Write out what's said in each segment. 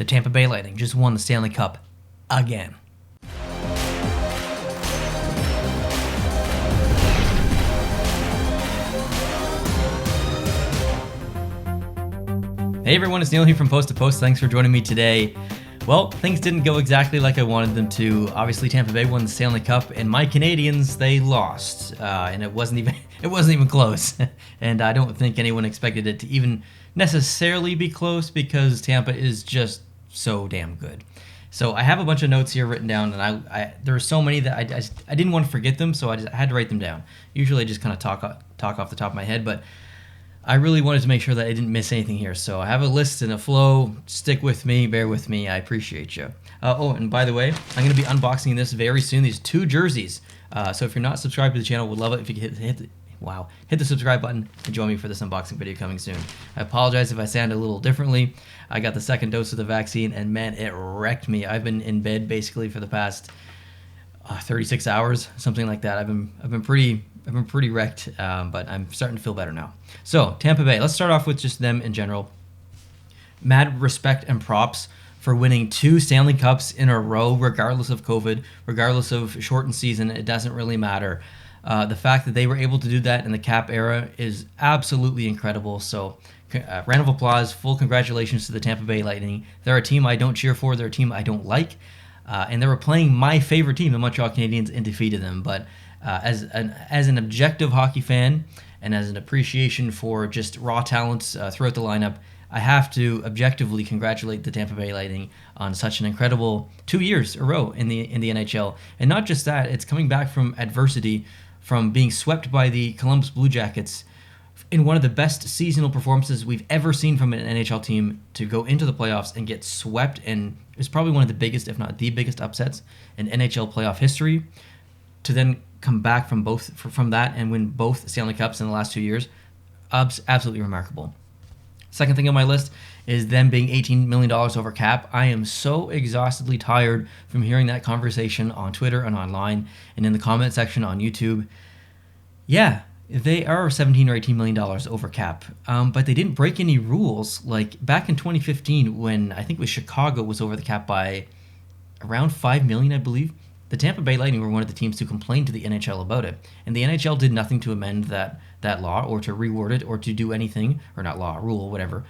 The Tampa Bay Lightning just won the Stanley Cup again. Hey everyone, it's Neil here from Post to Post. Thanks for joining me today. Well, things didn't go exactly like I wanted them to. Obviously, Tampa Bay won the Stanley Cup, and my Canadiens, they lost, and it wasn't even close. And I don't think anyone expected it to even necessarily be close because Tampa is just so damn good. So I have a bunch of notes here written down, and there are so many that I didn't want to forget them, so I had to write them down. Usually, I just kind of talk off the top of my head, but I really wanted to make sure that I didn't miss anything here. So I have a list and a flow. Stick with me. Bear with me. I appreciate you. And by the way, I'm going to be unboxing this very soon. These 2 jerseys. So if you're not subscribed to the channel, would love it if you could hit the subscribe button and join me for this unboxing video coming soon. I apologize if I sound a little differently. I got the 2nd dose of the vaccine, and man, it wrecked me. I've been in bed basically for the past 36 hours, something like that. I've been pretty wrecked, but I'm starting to feel better now. So, Tampa Bay, let's start off with just them in general. Mad respect and props for winning 2 Stanley Cups in a row, regardless of COVID, regardless of shortened season. It doesn't really matter. The fact that they were able to do that in the cap era is absolutely incredible. So, round of applause, full congratulations to the Tampa Bay Lightning. They're a team I don't cheer for. They're a team I don't like. And they were playing my favorite team, the Montreal Canadiens, and defeated them. But as an objective hockey fan and as an appreciation for just raw talents throughout the lineup, I have to objectively congratulate the Tampa Bay Lightning on such an incredible 2 years in a row in the NHL. And not just that, it's coming back from adversity, from being swept by the Columbus Blue Jackets in one of the best seasonal performances we've ever seen from an NHL team, to go into the playoffs and get swept, and it's probably one of the biggest, if not the biggest, upsets in NHL playoff history, to then come back from that and win both Stanley Cups in the last 2 years. Absolutely remarkable. Second thing on my list is them being $18 million over cap. I am so exhaustedly tired from hearing that conversation on Twitter and online and in the comment section on YouTube. Yeah, they are $17 or $18 million over cap, but they didn't break any rules. Like back in 2015, when I think it was Chicago was over the cap by around $5 million, I believe. The Tampa Bay Lightning were one of the teams to complain to the NHL about it, and the NHL did nothing to amend that law or to reword it or to do anything, or not law, rule, whatever.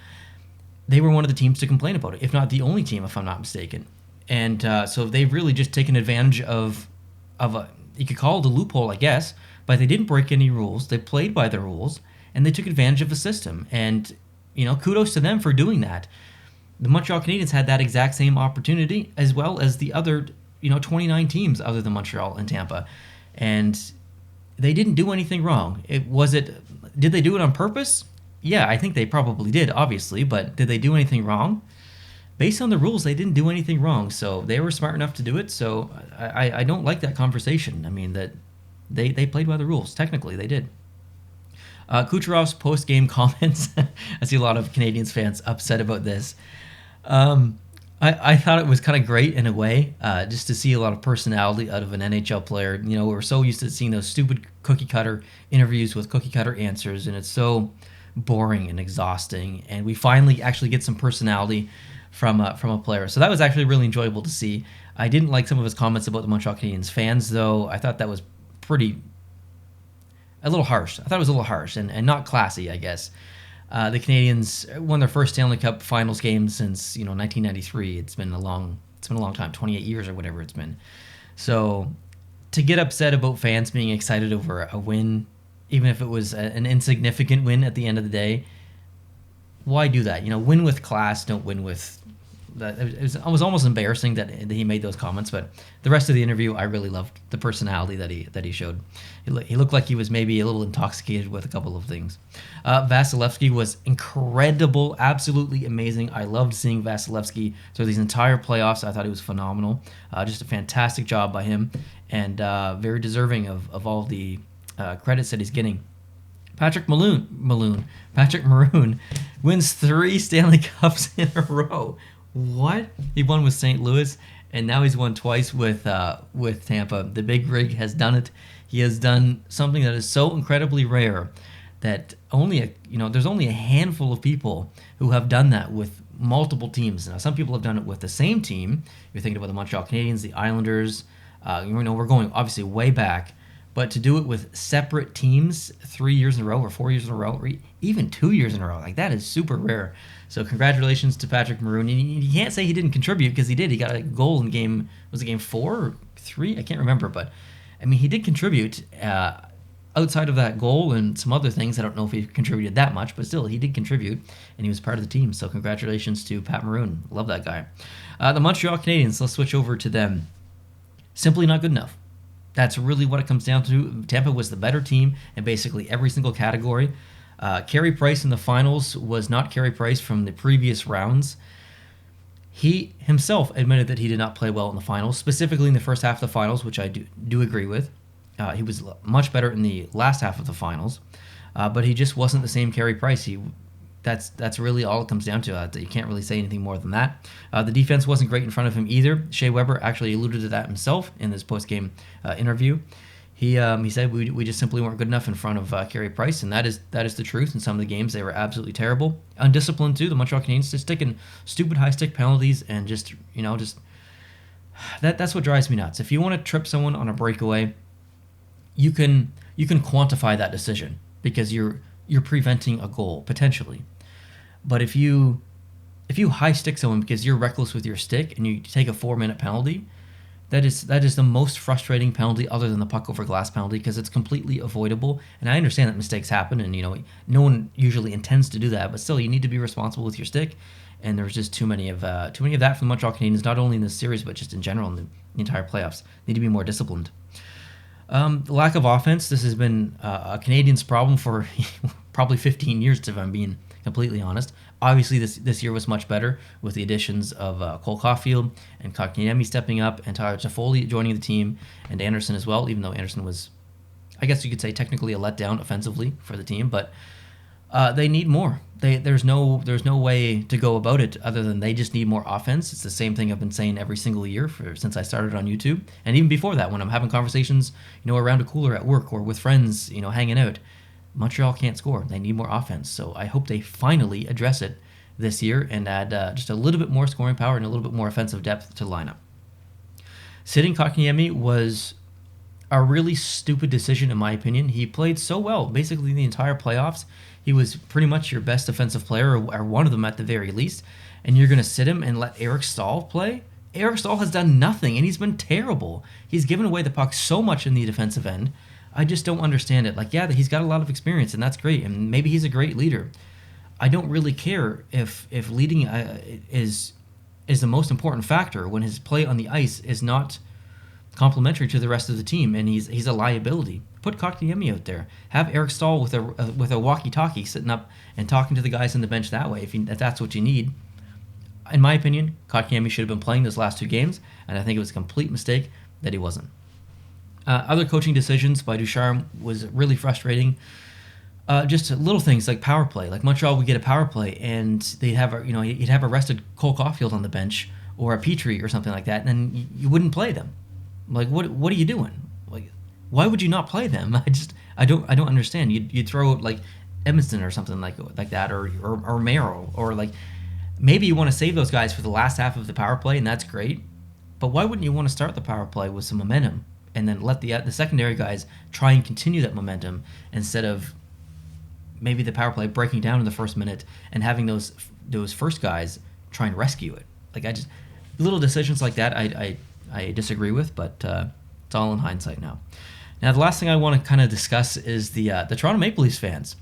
They were one of the teams to complain about it, if not the only team, if I'm not mistaken. And so they've really just taken advantage of a, you could call it a loophole, I guess, but they didn't break any rules. They played by the rules, and they took advantage of the system. And, kudos to them for doing that. The Montreal Canadiens had that exact same opportunity, as well as the other 29 teams other than Montreal and Tampa. And they didn't do anything wrong. Did they do it on purpose? Yeah, I think they probably did, obviously, but did they do anything wrong? Based on the rules, they didn't do anything wrong, so they were smart enough to do it, so I don't like that conversation. I mean, that they played by the rules. Technically, they did. Kucherov's post-game comments, I see a lot of Canadiens fans upset about this. I thought it was kind of great in a way, just to see a lot of personality out of an NHL player. We're so used to seeing those stupid cookie-cutter interviews with cookie-cutter answers, and it's so boring and exhausting. And we finally actually get some personality from a player. So that was actually really enjoyable to see. I didn't like some of his comments about the Montreal Canadiens fans, though. I thought that was a little harsh. I thought it was a little harsh and not classy, I guess. The Canadiens won their first Stanley Cup Finals game since 1993. It's been a long time, 28 years or whatever it's been. So to get upset about fans being excited over a win, even if it was an insignificant win at the end of the day, why do that? Win with class, don't win with. It was almost embarrassing that he made those comments, but the rest of the interview, I really loved the personality that he showed. He looked like he was maybe a little intoxicated with a couple of things. Vasilevsky was incredible, absolutely amazing. I loved seeing Vasilevsky through these entire playoffs. I thought he was phenomenal. Just a fantastic job by him, and very deserving of all the credits that he's getting. Patrick Maroon wins 3 Stanley Cups in a row. What? He won with St. Louis, and now he's won twice with Tampa. The Big Rig has done it. He has done something that is so incredibly rare that there's only a handful of people who have done that with multiple teams. Now, some people have done it with the same team. You're thinking about the Montreal Canadiens, the Islanders. We're going obviously way back. But to do it with separate teams 3 years in a row or 4 years in a row or even 2 years in a row, like that is super rare. So congratulations to Patrick Maroon. And you can't say he didn't contribute because he did. He got a goal in game 4 or 3? I can't remember. But, I mean, he did contribute outside of that goal and some other things. I don't know if he contributed that much, but still, he did contribute, and he was part of the team. So congratulations to Pat Maroon. Love that guy. The Montreal Canadiens, let's switch over to them. Simply not good enough. That's really what it comes down to. Tampa was the better team in basically every single category. Carey Price in the finals was not Carey Price from the previous rounds. He himself admitted that he did not play well in the finals, specifically in the first half of the finals, which I do agree with. He was much better in the last half of the finals, but he just wasn't the same Carey Price. That's really all it comes down to. You can't really say anything more than that. The defense wasn't great in front of him either. Shea Weber actually alluded to that himself in this post-game interview. He said we just simply weren't good enough in front of Carey Price, and that is the truth. In some of the games, they were absolutely terrible. Undisciplined too. The Montreal Canadiens just taking stupid high stick penalties and just that's what drives me nuts. If you want to trip someone on a breakaway, you can quantify that decision because you're preventing a goal potentially. But if you high stick someone because you're reckless with your stick and you take a 4-minute penalty, that is the most frustrating penalty other than the puck over glass penalty because it's completely avoidable. And I understand that mistakes happen and no one usually intends to do that, but still you need to be responsible with your stick. And there's just too many of that from the Montreal Canadiens, not only in this series but just in general in the entire playoffs. They need to be more disciplined. The lack of offense. This has been a Canadiens problem for probably 15 years, if I'm being completely honest. Obviously, this year was much better with the additions of Cole Caulfield and Kotkaniemi stepping up and Tyler Toffoli joining the team and Anderson as well, even though Anderson was, I guess you could say, technically a letdown offensively for the team. But they need more. There's no way to go about it other than they just need more offense. It's the same thing I've been saying every single year since I started on YouTube, and even before that, when I'm having conversations, around a cooler at work or with friends, hanging out. Montreal can't score. They need more offense. So I hope they finally address it this year and add just a little bit more scoring power and a little bit more offensive depth to the lineup. Sitting Kotkaniemi was a really stupid decision in my opinion. He played so well basically the entire playoffs. He was pretty much your best defensive player or one of them at the very least. And you're going to sit him and let Eric Staal play? Eric Staal has done nothing and he's been terrible. He's given away the puck so much in the defensive end. I just don't understand it. He's got a lot of experience, and that's great, and maybe he's a great leader. I don't really care if leading is the most important factor when his play on the ice is not complementary to the rest of the team, and he's a liability. Put Kotkaniemi out there. Have Eric Staal with a walkie-talkie sitting up and talking to the guys on the bench that way, if that's what you need. In my opinion, Kotkaniemi should have been playing those last 2 games, and I think it was a complete mistake that he wasn't. Other coaching decisions by Ducharme was really frustrating. Just little things like power play. Like Montreal would get a power play, and he'd have arrested Cole Caulfield on the bench or a Petrie or something like that, and then you wouldn't play them. Like what are you doing? Like why would you not play them? I don't understand. You'd throw like Edmondson or something like that, or Merrill, or like maybe you want to save those guys for the last half of the power play, and that's great. But why wouldn't you want to start the power play with some momentum? And then let the secondary guys try and continue that momentum instead of maybe the power play breaking down in the first minute and having those first guys try and rescue it. Little decisions like that I disagree with, but it's all in hindsight now. Now the last thing I want to kind of discuss is the Toronto Maple Leafs fans.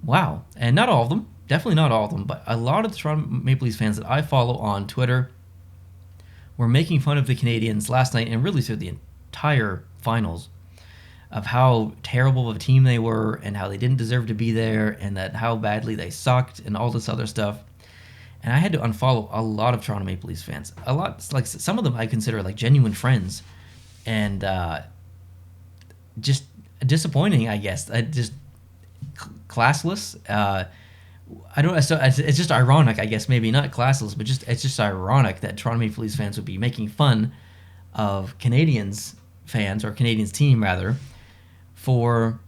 Wow, and not all of them, definitely not all of them, but a lot of the Toronto Maple Leafs fans that I follow on Twitter were making fun of the Canadiens last night and really through the entire finals of how terrible of a team they were and how they didn't deserve to be there and that how badly they sucked and all this other stuff. And I had to unfollow a lot of Toronto Maple Leafs fans. A lot, like some of them I consider like genuine friends, and just disappointing, I guess. Just classless. It's just ironic, I guess. Maybe not classless, but it's just ironic that Toronto Maple Leafs fans would be making fun of Canadiens fans, or Canadiens team rather, for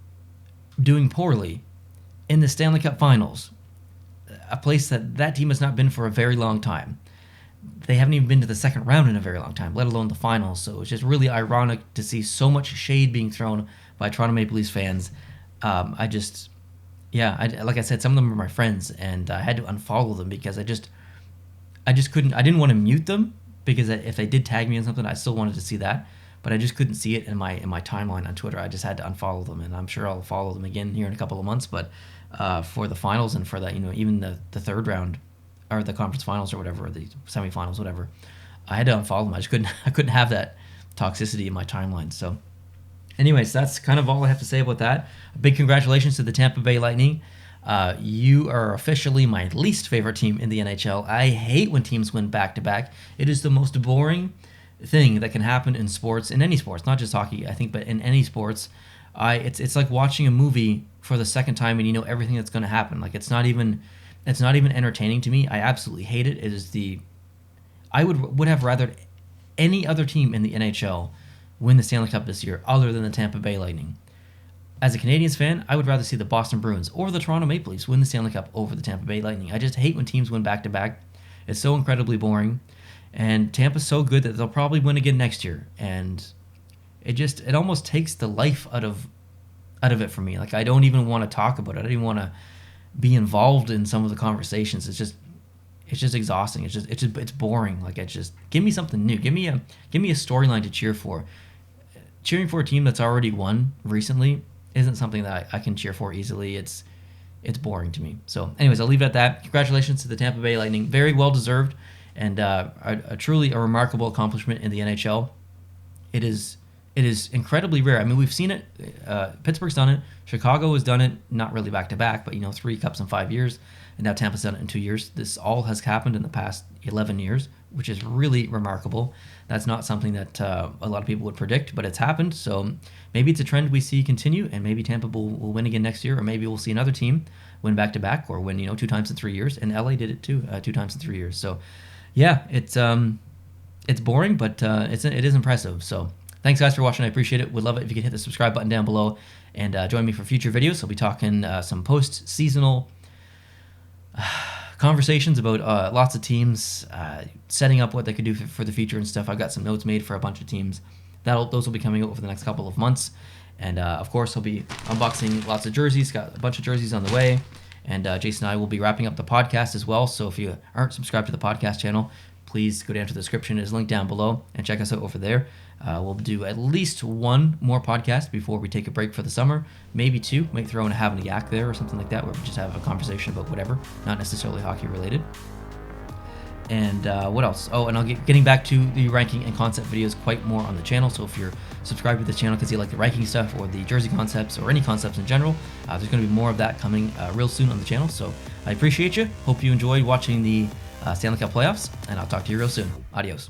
doing poorly in the Stanley Cup Finals. a place that team has not been for a very long time. They haven't even been to the second round in a very long time, let alone the finals. So it's just really ironic to see so much shade being thrown by Toronto Maple Leafs fans. Like I said, some of them are my friends, and I had to unfollow them because I just couldn't. I didn't want to mute them because if they did tag me in something, I still wanted to see that, but I just couldn't see it in my timeline on Twitter. I just had to unfollow them, and I'm sure I'll follow them again here in a couple of months. But for the finals and for that, even the third round or the conference finals or whatever, or the semifinals, whatever, I had to unfollow them. I couldn't have that toxicity in my timeline. So, anyways, that's kind of all I have to say about that. A big congratulations to the Tampa Bay Lightning. You are officially my least favorite team in the NHL. I hate when teams win back-to-back. It is the most boring thing that can happen in sports, in any sports, not just hockey, I think, but in any sports. It's like watching a movie for the second time and you know everything that's going to happen. Like it's not even entertaining to me. I absolutely hate it. I would have rather any other team in the NHL win the Stanley Cup this year other than the Tampa Bay Lightning. As a Canadiens fan, I would rather see the Boston Bruins or the Toronto Maple Leafs win the Stanley Cup over the Tampa Bay Lightning. I just hate when teams win back-to-back. It's so incredibly boring. And Tampa's so good that they'll probably win again next year. And it almost takes the life out of it for me. Like I don't even want to talk about it. I don't even want to be involved in some of the conversations. It's just exhausting. It's boring. Like give me something new. Give me a storyline to cheer for. Cheering for a team that's already won recently isn't something that I can cheer for easily. It's boring to me. So anyways, I'll leave it at that. Congratulations to the Tampa Bay Lightning. Very well deserved, and a truly a remarkable accomplishment in the NHL. It is incredibly rare. I mean, we've seen it. Pittsburgh's done it. Chicago has done it, not really back to back, but 3 cups in 5 years, and now Tampa's done it in 2 years. This all has happened in the past 11 years, which is really remarkable. That's not something that a lot of people would predict, but it's happened. So maybe it's a trend we see continue, and maybe Tampa will win again next year, or maybe we'll see another team win back to back, or win 2 times in 3 years. And LA did it too, 2 times in 3 years. So yeah, it's boring, but it is impressive. So thanks guys for watching. I appreciate it. Would love it if you could hit the subscribe button down below and join me for future videos. I'll be talking some post-seasonal conversations about lots of teams, setting up what they could do for the future and stuff. I've got some notes made for a bunch of teams. Those will be coming out over the next couple of months. And of course, I'll be unboxing lots of jerseys. Got a bunch of jerseys on the way. And Jason and I will be wrapping up the podcast as well. So if you aren't subscribed to the podcast channel, please go down to the description. It's linked down below and check us out over there. We'll do at least 1 more podcast before we take a break for the summer. Maybe 2. Might throw in a Having a Yak there or something like that, where we just have a conversation about whatever, not necessarily hockey related. And what else? Oh, and I'll getting back to the ranking and concept videos quite more on the channel. So if you're subscribed to this channel because you like the ranking stuff or the jersey concepts or any concepts in general, there's going to be more of that coming real soon on the channel. So I appreciate you. Hope you enjoyed watching the Stanley Cup playoffs, and I'll talk to you real soon. Adios.